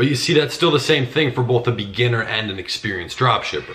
But you see, that's still the same thing for both a beginner and an experienced dropshipper.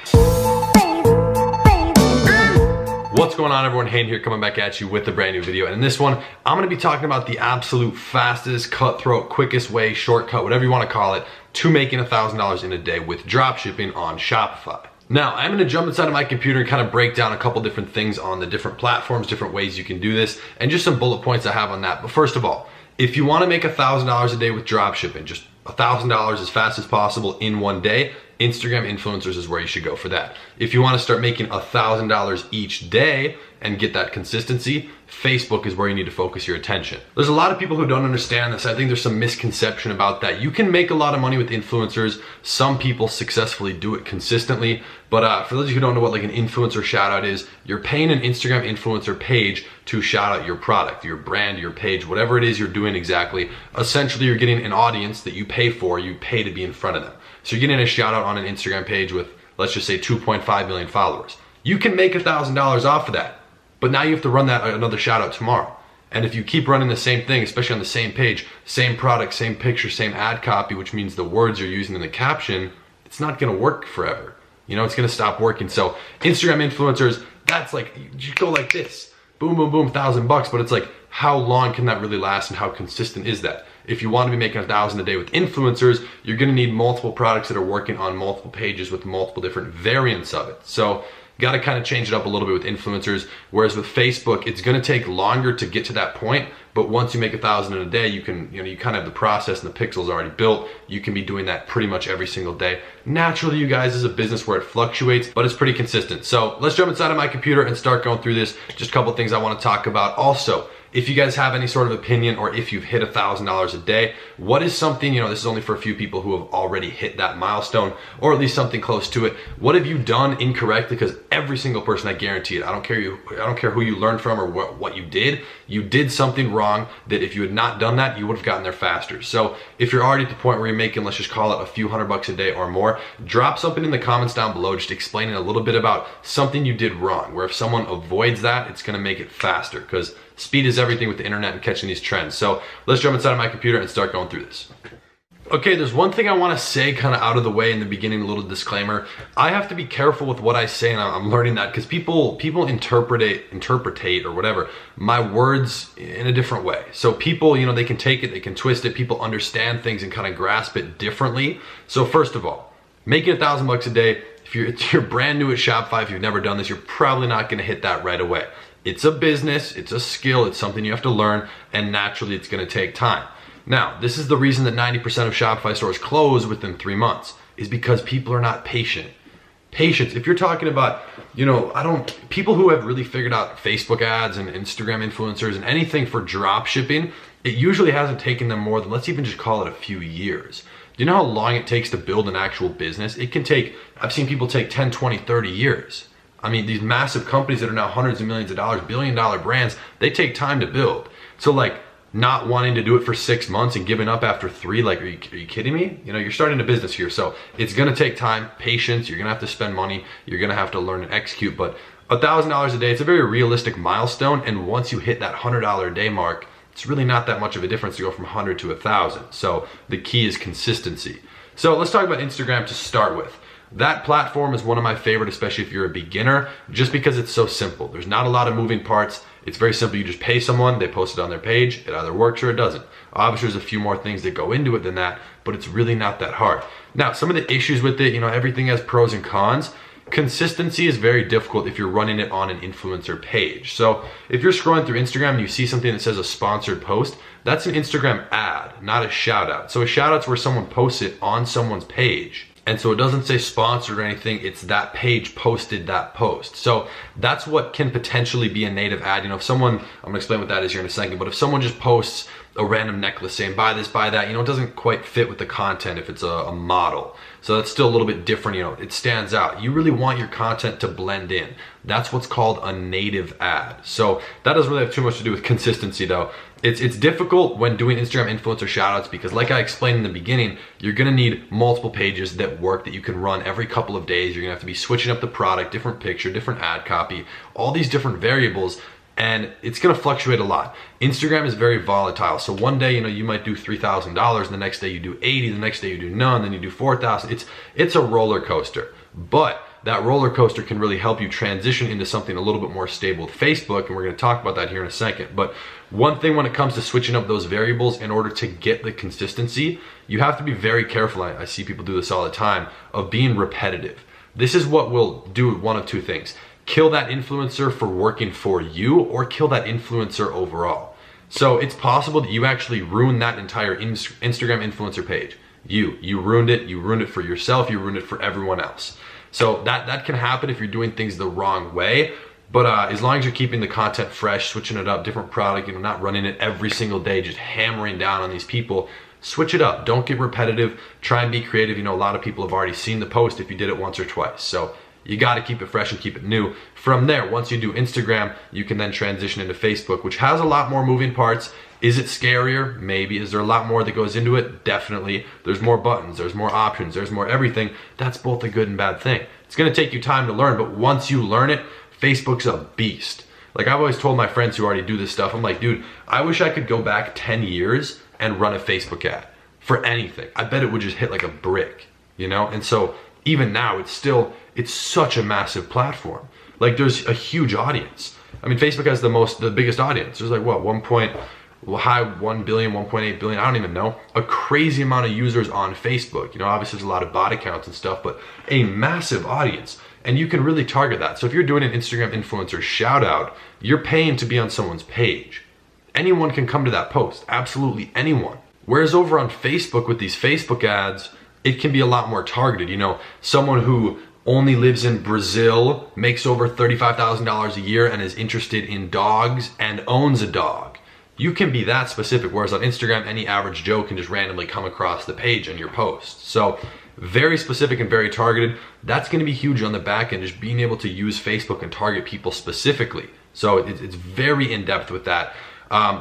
What's going on, everyone? Hayden here, coming back at you with a brand new video. And in this one, I'm gonna be talking about the absolute fastest, cutthroat, quickest way, shortcut, whatever you wanna call it, to making $1,000 in a day with dropshipping on Shopify. Now, I'm gonna jump inside of my computer and kind of break down a couple different things on the different platforms, different ways you can do this, and just some bullet points I have on that. But first of all, if you wanna make $1,000 a day with dropshipping, just $1,000 as fast as possible in one day, Instagram influencers is where you should go for that. If you want to start making $1,000 each day and get that consistency, Facebook is where you need to focus your attention. There's a lot of people who don't understand this. I think there's some misconception about that. You can make a lot of money with influencers. Some people successfully do it consistently, but for those of you who don't know what like an influencer shout out is, you're paying an Instagram influencer page to shout out your product, your brand, your page, whatever it is you're doing exactly. Essentially, you're getting an audience that you pay for, you pay to be in front of them. So you're getting a shout out on an Instagram page with, let's just say 2.5 million followers. You can make $1,000 off of that, but now you have to run that another shout out tomorrow. And if you keep running the same thing, especially on the same page, same product, same picture, same ad copy, which means the words you're using in the caption, it's not gonna work forever. You know, it's gonna stop working. So Instagram influencers, that's like, you go like this, boom, boom, boom, $1,000 bucks, but it's like, how long can that really last and how consistent is that? If you want to be making $1,000 a day with influencers, you're gonna need multiple products that are working on multiple pages with multiple different variants of it. So got to kind of change it up a little bit with influencers. Whereas with Facebook, it's gonna take longer to get to that point. But once you make $1,000 in a day, you can, you kind of have the process and the pixels already built. You can be doing that pretty much every single day. Naturally, you guys, is a business where it fluctuates, but it's pretty consistent. So let's jump inside of my computer and start going through this. Just a couple things I want to talk about. Also, if you guys have any sort of opinion or if you've hit $1,000 a day, what is something, this is only for a few people who have already hit that milestone or at least something close to it. What have you done incorrectly? Because every single person, I guarantee it, I don't care who you learned from or what you did something wrong that if you had not done that, you would have gotten there faster. So if you're already at the point where you're making, let's just call it a few $100 a day or more, drop something in the comments down below, just explaining a little bit about something you did wrong, where if someone avoids that, it's gonna make it faster, because speed is everything with the internet and catching these trends. So let's jump inside of my computer and start going through this. Okay, there's one thing I want to say kind of out of the way in the beginning, a little disclaimer. I have to be careful with what I say, and I'm learning that because people interpretate or whatever my words in a different way. So people, they can take it, they can twist it. People understand things and kind of grasp it differently. So first of all, making $1,000 a day, if you're brand new at Shopify, if you've never done this, you're probably not going to hit that right away. It's a business, it's a skill, it's something you have to learn, and naturally it's gonna take time. Now, this is the reason that 90% of Shopify stores close within 3 months, is because people are not patient. Patience, if you're talking about, people who have really figured out Facebook ads and Instagram influencers and anything for drop shipping, it usually hasn't taken them more than, let's even just call it a few years. Do you know how long it takes to build an actual business? It can take, I've seen people take 10, 20, 30 years. I mean, these massive companies that are now hundreds of millions of dollars, billion-dollar brands, they take time to build. So like not wanting to do it for 6 months and giving up after 3, like, are you kidding me? You're starting a business here. So it's gonna take time, patience, you're gonna have to spend money, you're gonna have to learn and execute, but $1,000 a day, it's a very realistic milestone. And once you hit that $100 a day mark, it's really not that much of a difference to go from 100 to 1,000. So the key is consistency. So let's talk about Instagram to start with. That platform is one of my favorite, especially if you're a beginner, just because it's so simple. There's not a lot of moving parts. It's very simple. You just pay someone, they post it on their page. It either works or it doesn't. Obviously, there's a few more things that go into it than that, but it's really not that hard. Now, some of the issues with it, everything has pros and cons. Consistency is very difficult if you're running it on an influencer page. So if you're scrolling through Instagram and you see something that says a sponsored post, that's an Instagram ad, not a shout out. So a shout out's where someone posts it on someone's page. And so it doesn't say sponsored or anything, it's that page posted that post. So that's what can potentially be a native ad. If someone, I'm gonna explain what that is here in a second, but if someone just posts a random necklace saying buy this, buy that, it doesn't quite fit with the content if it's a model. So that's still a little bit different, it stands out. You really want your content to blend in. That's what's called a native ad. So that doesn't really have too much to do with consistency though. It's difficult when doing Instagram influencer shoutouts because like I explained in the beginning, you're gonna need multiple pages that work that you can run every couple of days. You're gonna have to be switching up the product, different picture, different ad copy, all these different variables. and it's gonna fluctuate a lot. Instagram is very volatile. So one day, you might do $3,000, and the next day you do 80, the next day you do none, then you do 4,000. It's a roller coaster. But that roller coaster can really help you transition into something a little bit more stable with Facebook, and we're gonna talk about that here in a second. But one thing when it comes to switching up those variables in order to get the consistency, you have to be very careful. I see people do this all the time, of being repetitive. This is what will do one of two things. Kill that influencer for working for you, or kill that influencer overall. So it's possible that you actually ruin that entire Instagram influencer page. You ruined it for yourself, you ruined it for everyone else. So that can happen if you're doing things the wrong way. But as long as you're keeping the content fresh, switching it up, different product, not running it every single day, just hammering down on these people, switch it up. Don't get repetitive. Try and be creative. A lot of people have already seen the post if you did it once or twice. So you got to keep it fresh and keep it new. From there, once you do Instagram, you can then transition into Facebook, which has a lot more moving parts. Is it scarier? Maybe. Is there a lot more that goes into it? Definitely. There's more buttons, there's more options, there's more everything. That's both a good and bad thing. It's going to take you time to learn, but once you learn it, Facebook's a beast. Like I've always told my friends who already do this stuff, I'm like, dude, I wish I could go back 10 years and run a Facebook ad for anything. I bet it would just hit like a brick, And so even now, it's such a massive platform. Like there's a huge audience. I mean, Facebook has the biggest audience. There's like what, 1 billion, 1.8 billion, I don't even know. A crazy amount of users on Facebook. Obviously there's a lot of bot accounts and stuff, but a massive audience. And you can really target that. So if you're doing an Instagram influencer shout out, you're paying to be on someone's page. Anyone can come to that post, absolutely anyone. Whereas over on Facebook with these Facebook ads, it can be a lot more targeted. Someone who only lives in Brazil, makes over $35,000 a year, and is interested in dogs and owns a dog. You can be that specific, whereas on Instagram, any average Joe can just randomly come across the page in your post. So very specific and very targeted. That's gonna be huge on the back end, just being able to use Facebook and target people specifically. So it's very in-depth with that.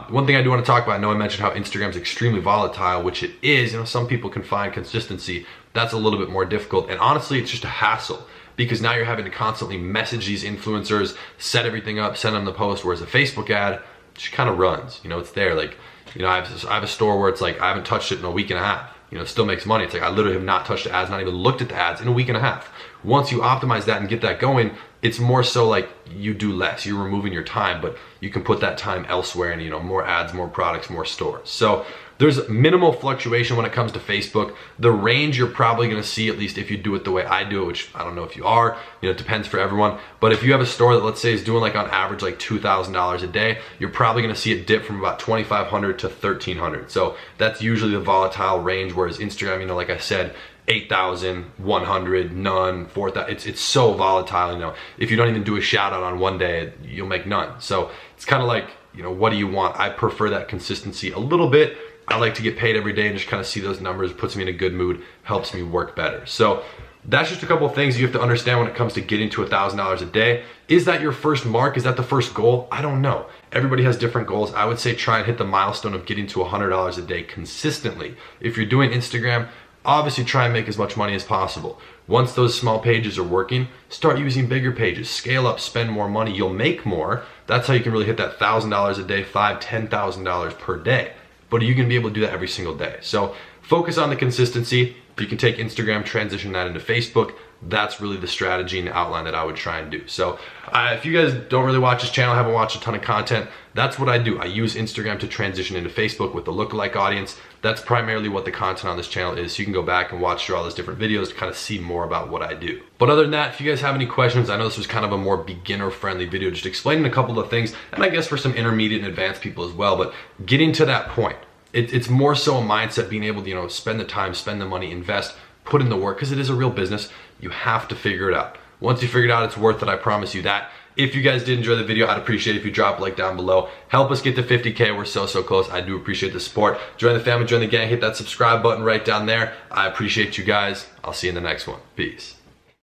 One thing I do want to talk about, I know I mentioned how Instagram's extremely volatile, which it is. Some people can find consistency. That's a little bit more difficult. And honestly, it's just a hassle, because now you're having to constantly message these influencers, set everything up, send them the post, whereas a Facebook ad just kind of runs. It's there. Like, I have a store where it's like, I haven't touched it in a week and a half. It still makes money. It's like, I literally have not touched the ads, not even looked at the ads in a week and a half. Once you optimize that and get that going, it's more so like you do less. You're removing your time, but you can put that time elsewhere and, more ads, more products, more stores. So there's minimal fluctuation when it comes to Facebook. The range you're probably gonna see, at least if you do it the way I do it, which I don't know if you are, it depends for everyone. But if you have a store that, let's say, is doing like on average like $2,000 a day, you're probably gonna see it dip from about $2,500 to $1,300. So that's usually the volatile range, whereas Instagram, like I said, 8,000, 100, none, 4,000. It's so volatile. If you don't even do a shout out on one day, you'll make none. So it's kind of like, what do you want? I prefer that consistency a little bit. I like to get paid every day and just kind of see those numbers. Puts me in a good mood, helps me work better. So that's just a couple of things you have to understand when it comes to getting to $1,000 a day. Is that your first mark? Is that the first goal? I don't know. Everybody has different goals. I would say try and hit the milestone of getting to $100 a day consistently. If you're doing Instagram, obviously try and make as much money as possible. Once those small pages are working, start using bigger pages. Scale up, spend more money, you'll make more. That's how you can really hit that $1,000 a day, $5,000, $10,000 per day. But are you gonna be able to do that every single day? So focus on the consistency. If you can take Instagram, transition that into Facebook, that's really the strategy and the outline that I would try and do. So if you guys don't really watch this channel, haven't watched a ton of content, that's what I do. I use Instagram to transition into Facebook with the lookalike audience. That's primarily what the content on this channel is. So you can go back and watch through all those different videos to kind of see more about what I do. But other than that, if you guys have any questions, I know this was kind of a more beginner friendly video, just explaining a couple of things, and I guess for some intermediate and advanced people as well, but getting to that point, it's more so a mindset, being able to, spend the time, spend the money, invest, put in the work, because it is a real business. You have to figure it out. Once you figure it out, it's worth it, I promise you that. If you guys did enjoy the video, I'd appreciate it if you drop a like down below. Help us get to 50K, we're so close. I do appreciate the support. Join the family, join the gang, hit that subscribe button right down there. I appreciate you guys. I'll see you in the next one. Peace.